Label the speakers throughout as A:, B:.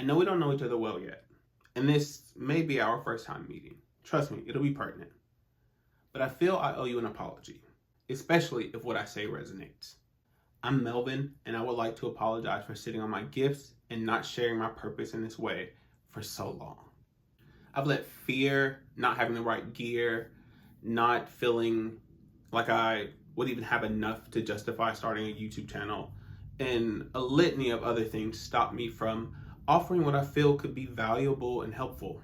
A: know we don't know each other well yet, and this may be our first time meeting. Trust me, it'll be pertinent. But I feel I owe you an apology, especially if what I say resonates. I'm Melvin, and I would like to apologize for sitting on my gifts and not sharing my purpose in this way for so long. I've let fear, not having the right gear, not feeling like I would even have enough to justify starting a YouTube channel, and a litany of other things stop me from offering what I feel could be valuable and helpful.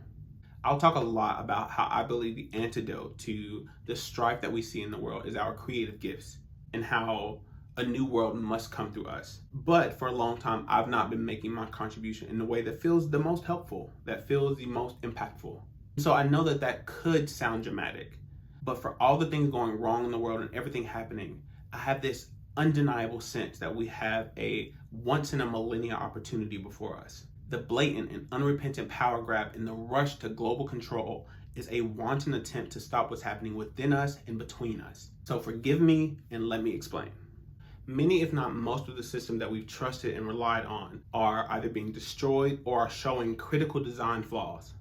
A: I'll talk a lot about how I believe the antidote to the strife that we see in the world is our creative gifts, and how a new world must come through us. But for a long time, I've not been making my contribution in the way that feels the most helpful, that feels the most impactful. So I know that that could sound dramatic, but for all the things going wrong in the world and everything happening, I have this undeniable sense that we have a once in a millennia opportunity before us. The blatant and unrepentant power grab and the rush to global control is a wanton attempt to stop what's happening within us and between us. So forgive me and let me explain. Many, if not most, of the systems that we've trusted and relied on are either being destroyed or are showing critical design flaws.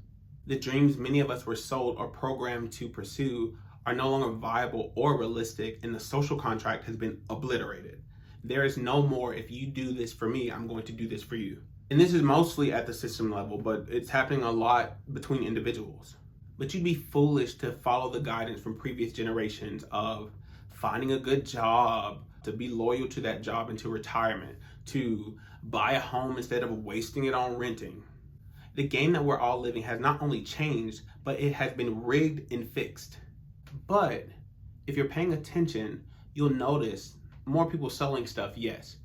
A: The dreams many of us were sold or programmed to pursue are no longer viable or realistic, and the social contract has been obliterated. There is no more, if you do this for me, I'm going to do this for you. And this is mostly at the system level, but it's happening a lot between individuals. But you'd be foolish to follow the guidance from previous generations of finding a good job, to be loyal to that job into retirement, to buy a home instead of wasting it on renting. The game that we're all living has not only changed, but it has been rigged and fixed. But if you're paying attention, you'll notice more people selling stuff, yes,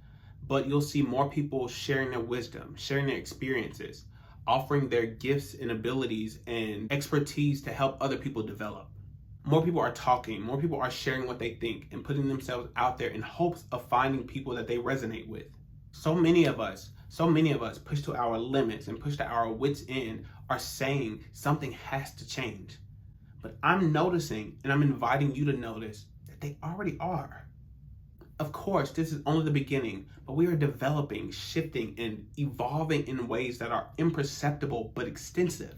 A: but you'll see more people sharing their wisdom, sharing their experiences, offering their gifts and abilities and expertise to help other people develop. More people are talking, more people are sharing what they think and putting themselves out there in hopes of finding people that they resonate with. So many of us pushed to our limits and pushed to our wits' end are saying something has to change. But I'm noticing, and I'm inviting you to notice, that they already are. Of course, this is only the beginning, but we are developing, shifting, and evolving in ways that are imperceptible but extensive.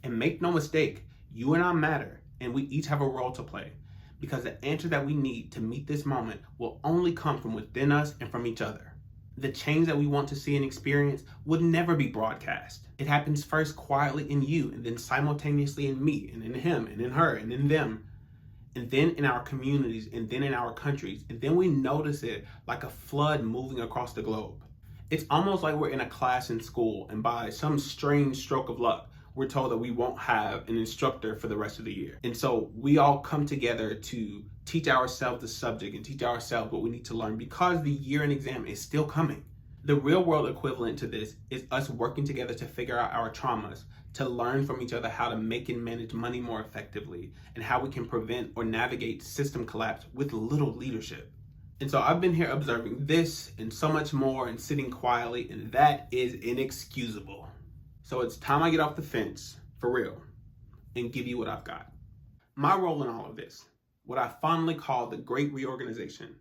A: And make no mistake, you and I matter, and we each have a role to play, because the answer that we need to meet this moment will only come from within us and from each other. The change that we want to see and experience would never be broadcast. It happens first quietly in you, and then simultaneously in me, and in him, and in her, and in them, and then in our communities, and then in our countries, and then we notice it like a flood moving across the globe. It's almost like we're in a class in school, and by some strange stroke of luck, we're told that we won't have an instructor for the rest of the year. And so we all come together to teach ourselves the subject and teach ourselves what we need to learn, because the year-end exam is still coming. The real world equivalent to this is us working together to figure out our traumas, to learn from each other how to make and manage money more effectively, and how we can prevent or navigate system collapse with little leadership. And so I've been here observing this and so much more and sitting quietly, and that is inexcusable. So it's time I get off the fence, for real, and give you what I've got. My role in all of this, what I fondly call the Great Reorganization,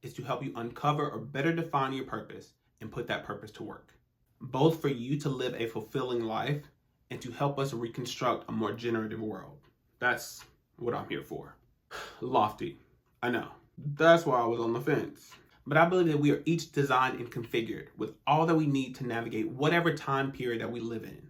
A: is to help you uncover or better define your purpose and put that purpose to work, both for you to live a fulfilling life and to help us reconstruct a more generative world. That's what I'm here for. Lofty, I know. That's why I was on the fence. But I believe that we are each designed and configured with all that we need to navigate whatever time period that we live in.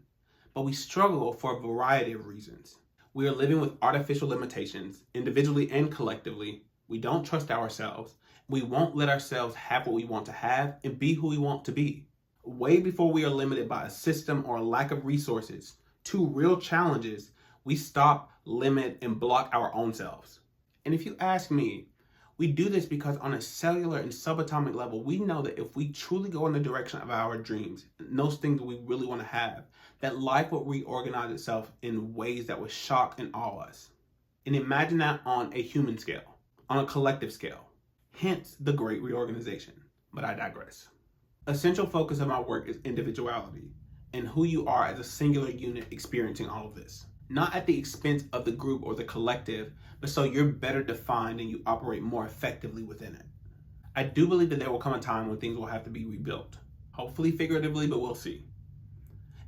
A: But we struggle for a variety of reasons. We are living with artificial limitations, individually and collectively. We don't trust ourselves. We won't let ourselves have what we want to have and be who we want to be. Way before we are limited by a system or a lack of resources, two real challenges, we stop, limit, and block our own selves. And if you ask me, we do this because on a cellular and subatomic level, we know that if we truly go in the direction of our dreams, and those things that we really want to have, that life will reorganize itself in ways that will shock and awe us. And imagine that on a human scale, on a collective scale. Hence the Great Reorganization. But I digress. Essential focus of my work is individuality and who you are as a singular unit experiencing all of this. Not at the expense of the group or the collective, but so you're better defined and you operate more effectively within it. I do believe that there will come a time when things will have to be rebuilt. Hopefully figuratively, but we'll see.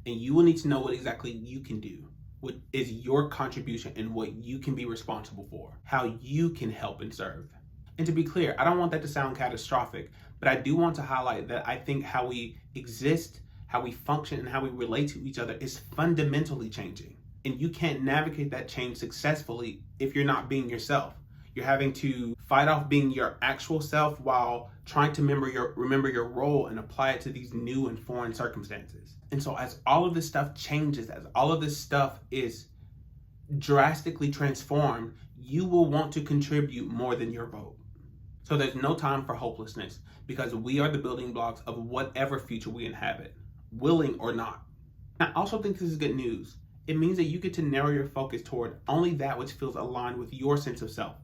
A: And you will need to know what exactly you can do, what is your contribution and what you can be responsible for, how you can help and serve. And to be clear, I don't want that to sound catastrophic, but I do want to highlight that I think how we exist, how we function, and how we relate to each other is fundamentally changing. And you can't navigate that change successfully if you're not being yourself. You're having to fight off being your actual self while trying to remember your role and apply it to these new and foreign circumstances. And so as all of this stuff changes, as all of this stuff is drastically transformed, you will want to contribute more than your vote. So there's no time for hopelessness, because we are the building blocks of whatever future we inhabit, willing or not. I also think this is good news. It means that you get to narrow your focus toward only that which feels aligned with your sense of self,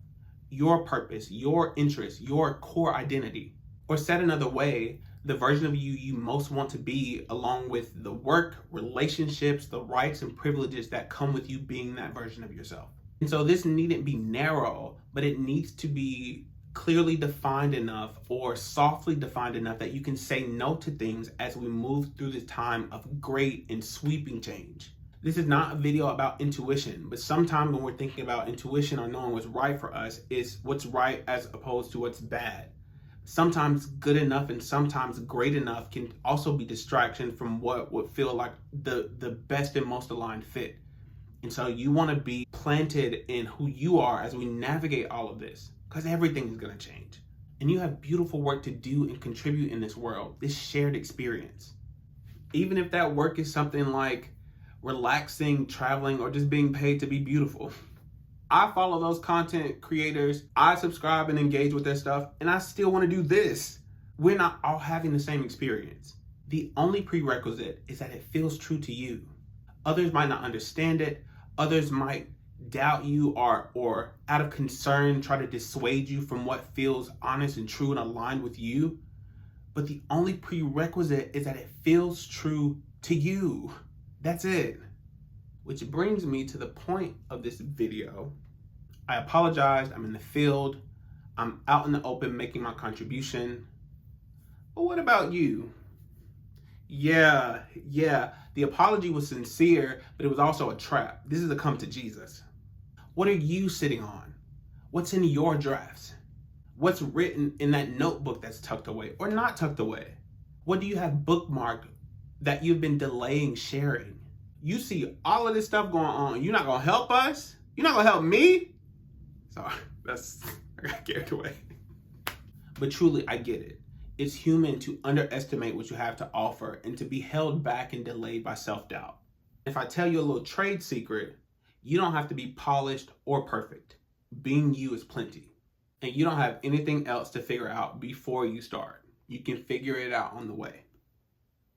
A: your purpose, your interests, your core identity. Or said another way, the version of you most want to be, along with the work, relationships, the rights and privileges that come with you being that version of yourself. And so this needn't be narrow, but it needs to be clearly defined enough or softly defined enough that you can say no to things as we move through this time of great and sweeping change. This is not a video about intuition, but sometimes when we're thinking about intuition or knowing what's right for us, is what's right as opposed to what's bad. Sometimes good enough and sometimes great enough can also be distraction from what would feel like the best and most aligned fit. And so you want to be planted in who you are as we navigate all of this, because everything is going to change. And you have beautiful work to do and contribute in this world, this shared experience. Even if that work is something like relaxing, traveling, or just being paid to be beautiful. I follow those content creators, I subscribe and engage with their stuff, and I still want to do this. We're not all having the same experience. The only prerequisite is that it feels true to you. Others might not understand it, others might doubt you or out of concern try to dissuade you from what feels honest and true and aligned with you. But the only prerequisite is that it feels true to you. That's it. Which brings me to the point of this video. I apologize, I'm in the field, I'm out in the open making my contribution. But what about you? Yeah, the apology was sincere, but it was also a trap. This is a come to Jesus. What are you sitting on? What's in your drafts? What's written in that notebook that's tucked away or not tucked away? What do you have bookmarked that you've been delaying sharing? You see all of this stuff going on. You're not going to help us? You're not going to help me? Sorry, I got carried away. But truly, I get it. It's human to underestimate what you have to offer and to be held back and delayed by self-doubt. If I tell you a little trade secret, you don't have to be polished or perfect. Being you is plenty. And you don't have anything else to figure out before you start. You can figure it out on the way.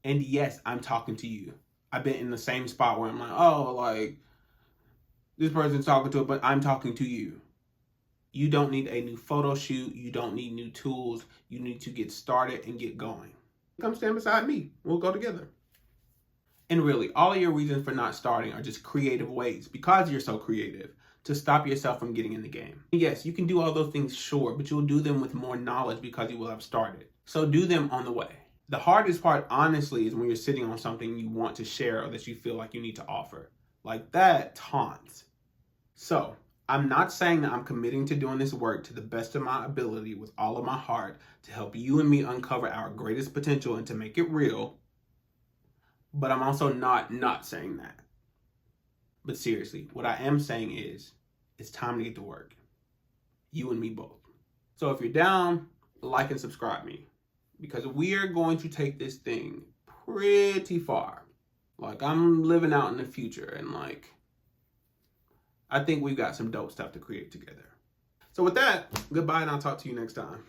A: And yes, I'm talking to you. I've been in the same spot where I'm like, this person's talking to it, but I'm talking to you. You don't need a new photo shoot. You don't need new tools. You need to get started and get going. Come stand beside me. We'll go together. And really, all of your reasons for not starting are just creative ways, because you're so creative, to stop yourself from getting in the game. Yes, you can do all those things, sure, but you'll do them with more knowledge because you will have started. So do them on the way. The hardest part, honestly, is when you're sitting on something you want to share or that you feel like you need to offer. Like that taunts. So, I'm not saying that I'm committing to doing this work to the best of my ability with all of my heart to help you and me uncover our greatest potential and to make it real. But I'm also not saying that. But seriously, what I am saying is, it's time to get to work. You and me both. So if you're down, like and subscribe me. Because we are going to take this thing pretty far. Like, I'm living out in the future, and I think we've got some dope stuff to create together. So with that, goodbye, and I'll talk to you next time.